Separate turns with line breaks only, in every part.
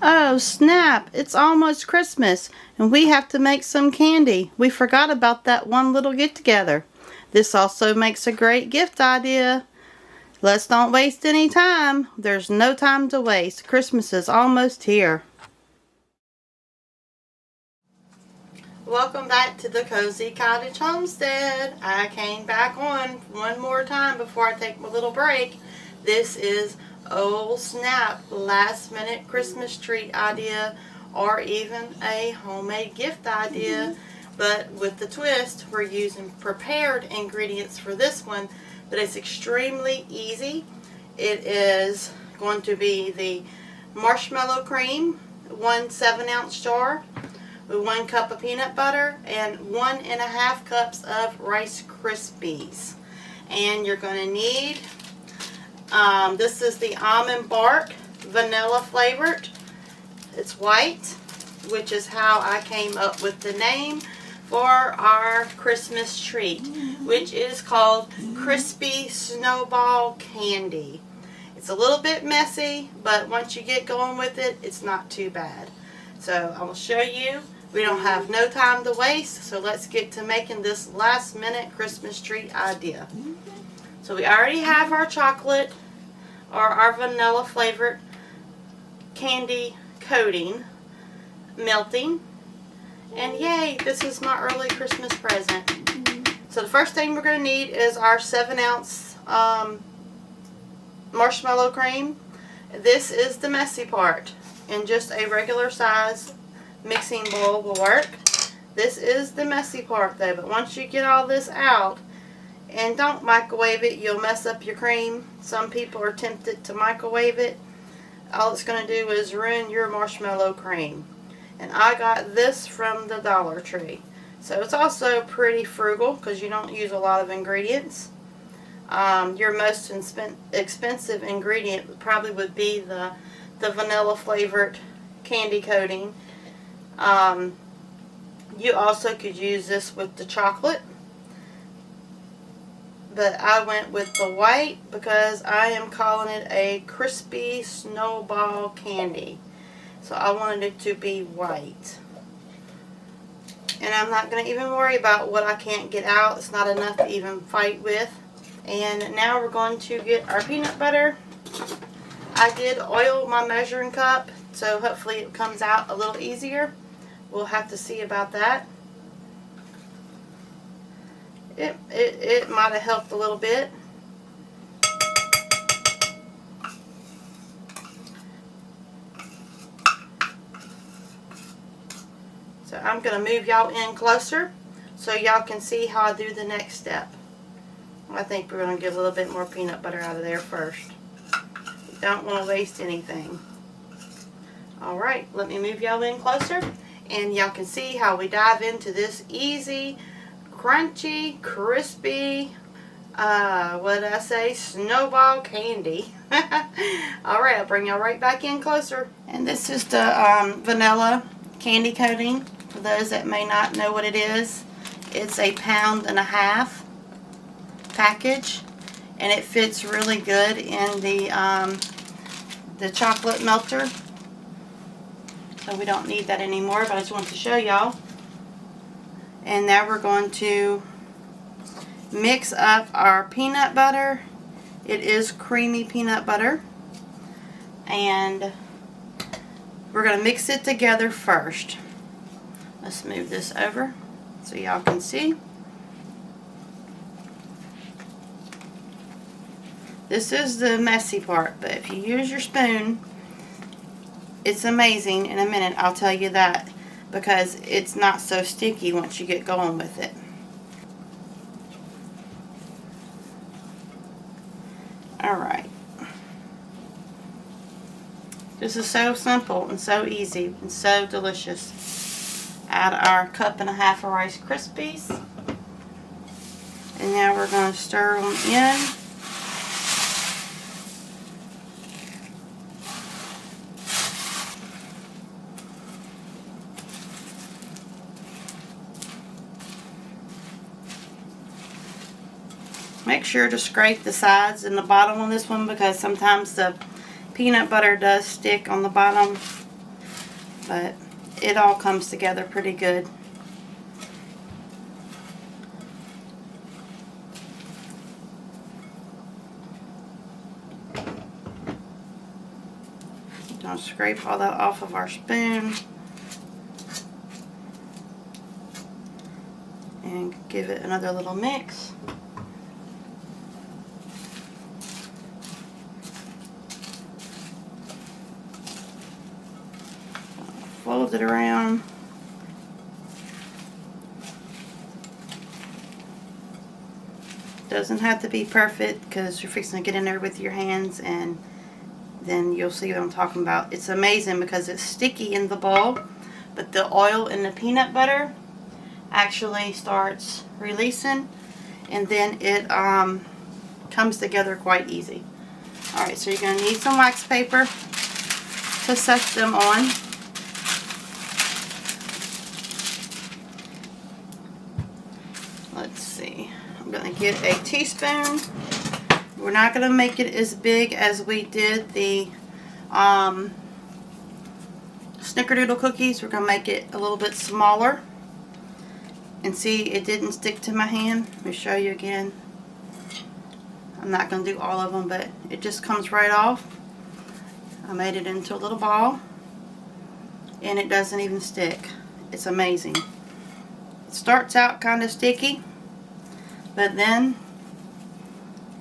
Oh snap, it's almost Christmas and we have to make some candy. We forgot about that one little get together. This also makes a great gift idea. Let's don't waste any time. There's no time to waste. Christmas is almost here. Welcome back to the Cozy Cottage Homestead. I came back on one more time before I take my little break. This is oh snap, last minute Christmas treat idea or even a homemade gift idea, but with the twist, we're using prepared ingredients for this one, but it's extremely easy. It is going to be the Marshmallow Creme, 1 7-ounce jar with 1 cup of peanut butter and 1.5 cups of Rice Krispies. And you're going to need this is the almond bark, vanilla flavored. It's white, which is how I came up with the name for our Christmas treat, which is called Crispy Snowball Candy. It's a little bit messy, but once you get going with it, it's not too bad. So I will show you. We don't have no time to waste, so let's get to making this last minute Christmas treat idea. So we already have our chocolate or our vanilla flavored candy coating melting, and yay, this is my early Christmas present. So the first thing we're going to need is our 7-ounce marshmallow cream. This is the messy part, and just a regular size mixing bowl will work. This is the messy part though, but once you get all this out, and don't microwave it, you'll mess up your cream. Some people are tempted to microwave it. All it's going to do is ruin your marshmallow cream. And I got this from the Dollar Tree. So it's also pretty frugal because you don't use a lot of ingredients. Your most expensive ingredient probably would be the vanilla flavored candy coating. You also could use this with the chocolate, but I went with the white because I am calling it a crispy snowball candy. So I wanted it to be white. And I'm not going to even worry about what I can't get out. It's not enough to even fight with. And now we're going to get our peanut butter. I did oil my measuring cup, so hopefully it comes out a little easier. We'll have to see about that. It might have helped a little bit. So I'm going to move y'all in closer so y'all can see how I do the next step. I think we're going to get a little bit more peanut butter out of there first. You don't want to waste anything. Alright, let me move y'all in closer and y'all can see how we dive into this easy, crunchy, crispy, what did I say, snowball candy. Alright, I'll bring y'all right back in closer. And this is the vanilla candy coating. For those that may not know what it is, it's a 1.5 pound package, and it fits really good in the chocolate melter. So we don't need that anymore, but I just wanted to show y'all. And now we're going to mix up our peanut butter. It is creamy peanut butter. And we're going to mix it together first. Let's move this over so y'all can see. This is the messy part, but if you use your spoon, it's amazing. In a minute, I'll tell you that, because it's not so sticky once you get going with it. Alright. This is so simple and so easy and so delicious. Add our 1.5 cups of Rice Krispies. And now we're going to stir them in. Make sure to scrape the sides and the bottom on this one, because sometimes the peanut butter does stick on the bottom. but it all comes together pretty good. I'll scrape all that off of our spoon and give it another little mix. Fold it around. Doesn't have to be perfect because you're fixing to get in there with your hands, and then you'll see what I'm talking about. It's amazing because it's sticky in the bowl, but the oil and the peanut butter actually starts releasing, and then it comes together quite easy. Alright, so you're going to need some wax paper to set them on. Let's see. I'm going to get a teaspoon. We're not going to make it as big as we did the snickerdoodle cookies. We're going to make it a little bit smaller. And see, it didn't stick to my hand. Let me show you again. I'm not going to do all of them, but it just comes right off. I made it into a little ball, and it doesn't even stick. It's amazing. It starts out kind of sticky, but then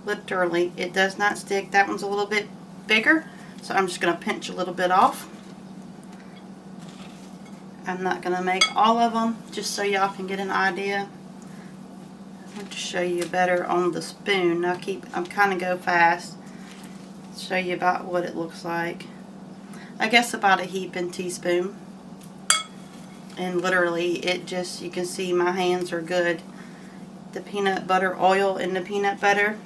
literally it does not stick. That one's a little bit bigger, so I'm just going to pinch a little bit off. I'm not going to make all of them, just so y'all can get an idea. I'll just show you better on the spoon. I'm kind of go fast. Show you about what it looks like. I guess about a heaping teaspoon. And literally it just, you can see my hands are good. The peanut butter oil in the peanut butter,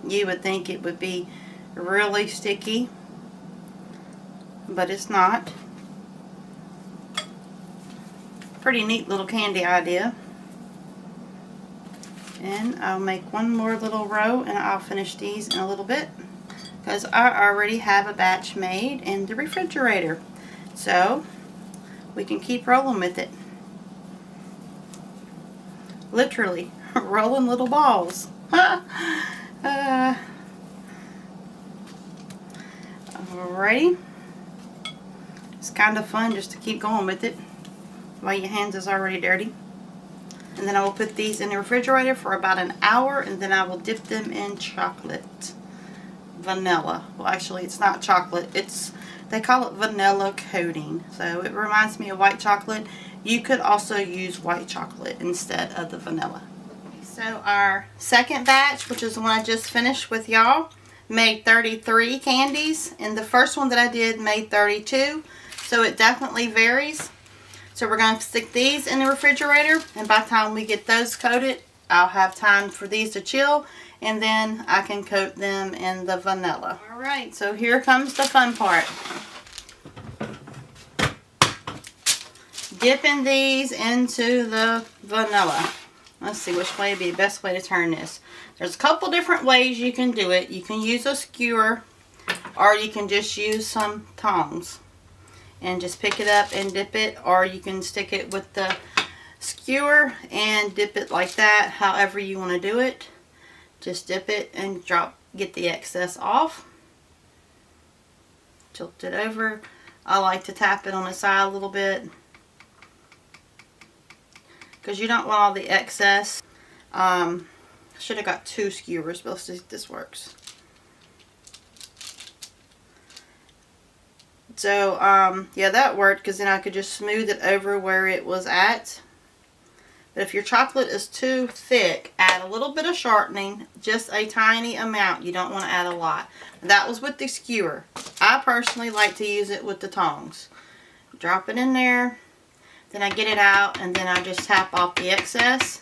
you would think it would be really sticky, but it's not. Pretty neat little candy idea. And I'll make one more little row, and I'll finish these in a little bit because I already have a batch made in the refrigerator, so we can keep rolling with it. Literally rolling little balls. Alrighty. It's kind of fun just to keep going with it while your hands is already dirty. And then I will put these in the refrigerator for about an hour, and then I will dip them in chocolate. Vanilla. Well, actually it's not chocolate. They call it vanilla coating. So it reminds me of white chocolate. You could also use white chocolate instead of the vanilla. So our second batch, which is the one I just finished with y'all, made 33 candies. And the first one that I did made 32. So it definitely varies. So we're going to stick these in the refrigerator, and by the time we get those coated, I'll have time for these to chill, and then I can coat them in the vanilla. Alright, so here comes the fun part. Dipping these into the vanilla. Let's see which way would be the best way to turn this. There's a couple different ways you can do it. You can use a skewer, or you can just use some tongs and just pick it up and dip it, or you can stick it with the skewer and dip it like that. However you want to do it, just dip it and get the excess off. Tilt it over. I like to tap it on the side a little bit because you don't want all the excess. I should have got two skewers, but let's see if this works. So, yeah, that worked because then I could just smooth it over where it was at. But if your chocolate is too thick, add a little bit of shortening, just a tiny amount. You don't want to add a lot. That was with the skewer. I personally like to use it with the tongs. Drop it in there, then I get it out, and then I just tap off the excess.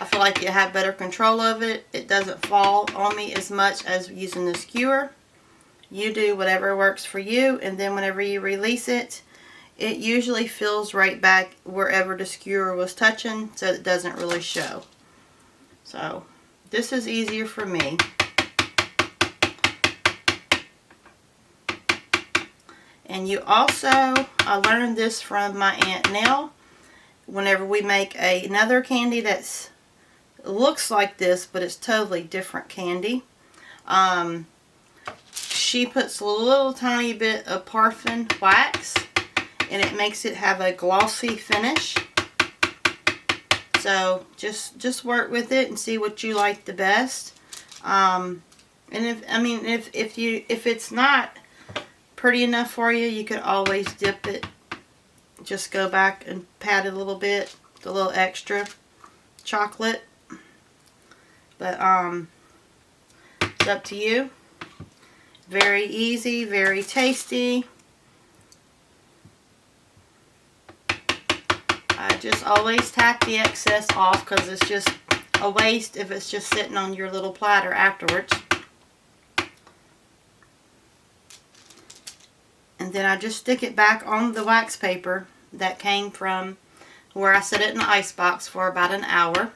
I feel like you have better control of it. It doesn't fall on me as much as using the skewer. You do whatever works for you, and then whenever you release it, it usually fills right back wherever the skewer was touching, so it doesn't really show. So this is easier for me. And you also, I learned this from my Aunt Nell. Whenever we make another candy that's looks like this, but it's totally different candy, she puts a little tiny bit of paraffin wax, and it makes it have a glossy finish. So just work with it and see what you like the best. And if it's not pretty enough for you, you could always dip it. Just go back and pat it a little bit, a little extra chocolate. But it's up to you. Very easy, very tasty. I just always tap the excess off because it's just a waste if it's just sitting on your little platter afterwards. And then I just stick it back on the wax paper that came from where I set it in the ice box for about an hour.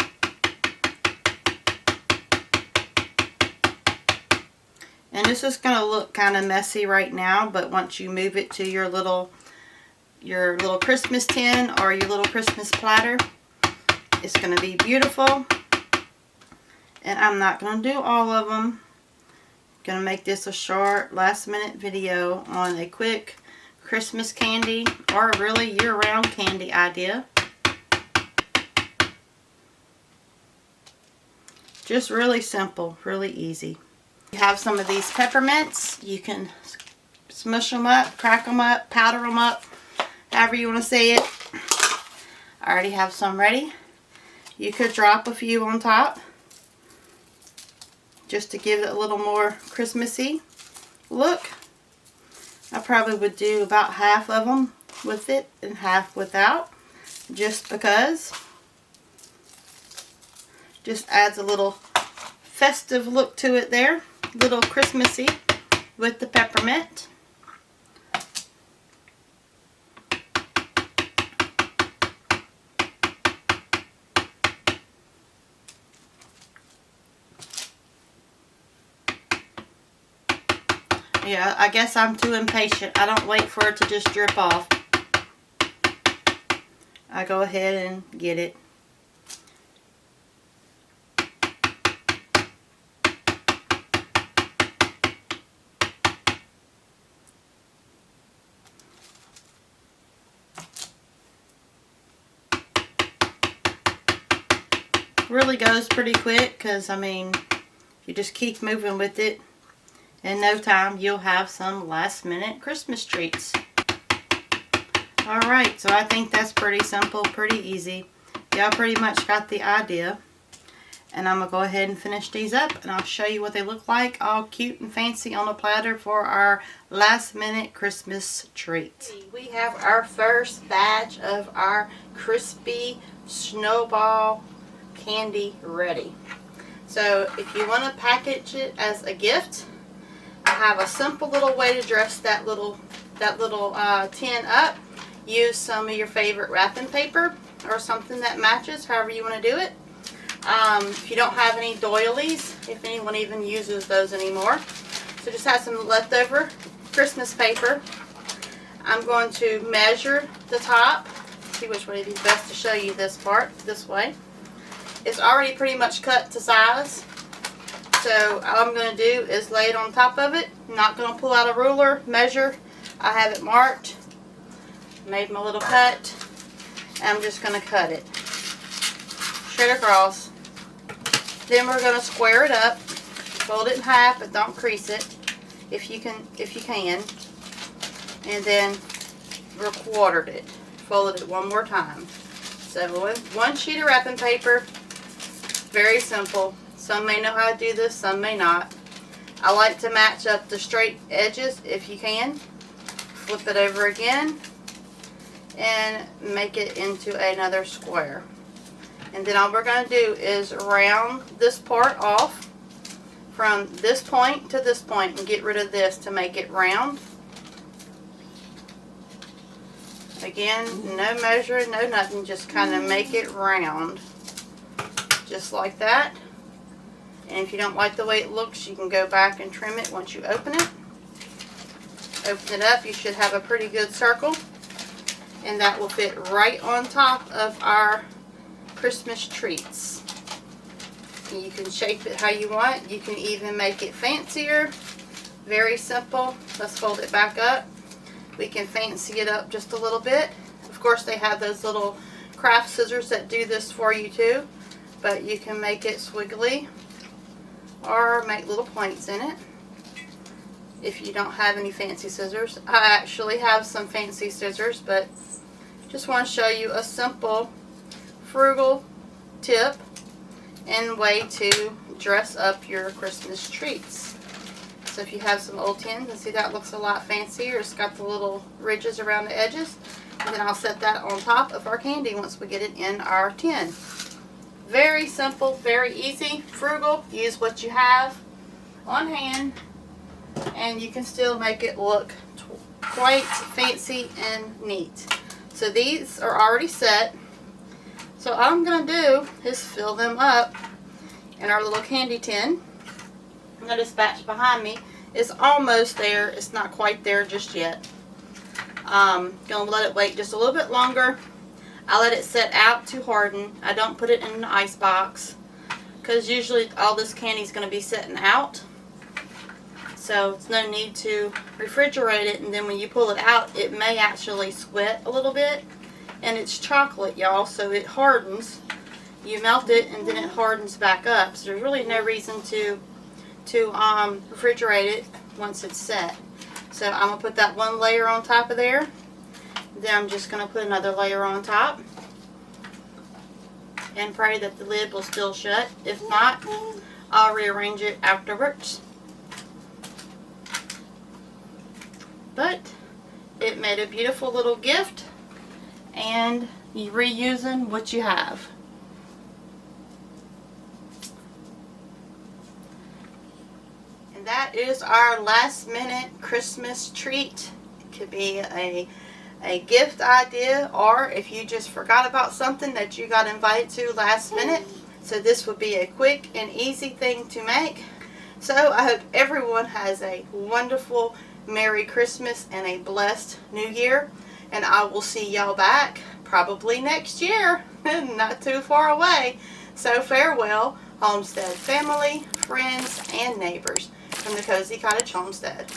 And this is going to look kind of messy right now, but once you move it to your little Christmas tin or your little Christmas platter, it's going to be beautiful. And I'm not going to do all of them. I'm going to make this a short last minute video on a quick Christmas candy or really year-round candy idea. Just really simple, really easy. You have some of these peppermints. You can smush them up, crack them up, powder them up, however you want to say it. I already have some ready. You could drop a few on top just to give it a little more Christmassy look. I probably would do about half of them with it and half without, just because. Just adds a little festive look to it there. Little Christmassy with the peppermint. Yeah, I guess I'm too impatient. I don't wait for it to just drip off. I go ahead and get it. Really goes pretty quick because, I mean, you just keep moving with it. In no time, you'll have some last minute Christmas treats. Alright, so I think that's pretty simple, pretty easy. Y'all pretty much got the idea. And I'm going to go ahead and finish these up, and I'll show you what they look like, all cute and fancy on a platter for our last minute Christmas treat. We have our first batch of our crispy Snowball candy ready. So if you want to package it as a gift, I have a simple little way to dress that little tin up. Use some of your favorite wrapping paper or something that matches, however you want to do it. If you don't have any doilies, if anyone even uses those anymore, so just have some leftover Christmas paper. I'm going to measure the top. See which way is best to show you this part. This way. It's already pretty much cut to size. So all I'm going to do is lay it on top of it. I'm not going to pull out a ruler, measure. I have it marked. Made my little cut. And I'm just going to cut it straight across. Then we're going to square it up. Fold it in half, but don't crease it if you can. And then we're quartered it. Folded it one more time. So one sheet of wrapping paper. Very simple. Some may know how to do this, some may not. I like to match up the straight edges if you can. Flip it over again and make it into another square. And then all we're going to do is round this part off from this point to this point and get rid of this to make it round. Again, no measuring, no nothing, just kind of make it round. Just like that. And if you don't like the way it looks, you can go back and trim it once you open it. Open it up, you should have a pretty good circle, and that will fit right on top of our Christmas treats. And you can shape it how you want. You can even make it fancier. Very simple. Let's fold it back up. We can fancy it up just a little bit. Of course, they have those little craft scissors that do this for you too, but you can make it squiggly or make little points in it if you don't have any fancy scissors. I actually have some fancy scissors, but just want to show you a simple frugal tip and way to dress up your Christmas treats. So if you have some old tins, and see that looks a lot fancier, it's got the little ridges around the edges, and then I'll set that on top of our candy once we get it in our tin. Very simple, very easy, frugal. Use what you have on hand, and you can still make it look quite fancy and neat. So these are already set. So all I'm going to do is fill them up in our little candy tin. And this batch behind me is almost there. It's not quite there just yet. Going to let it wait just a little bit longer. I let it set out to harden. I don't put it in an ice box because usually all this candy is going to be setting out. So it's no need to refrigerate it, and then when you pull it out, it may actually sweat a little bit. And it's chocolate, y'all, so it hardens. You melt it and then it hardens back up. So there's really no reason to refrigerate it once it's set. So I'm going to put that one layer on top of there. Then I'm just going to put another layer on top. And pray that the lid will still shut. If not, I'll rearrange it afterwards. But it made a beautiful little gift, and you're reusing what you have. And that is our last minute Christmas treat. It could be a gift idea, or if you just forgot about something that you got invited to last minute. So this would be a quick and easy thing to make. So I hope everyone has a wonderful Merry Christmas and a blessed New Year, and I will see y'all back probably next year, not too far away. So farewell, Homestead family, friends, and neighbors from the Cozy Cottage Homestead.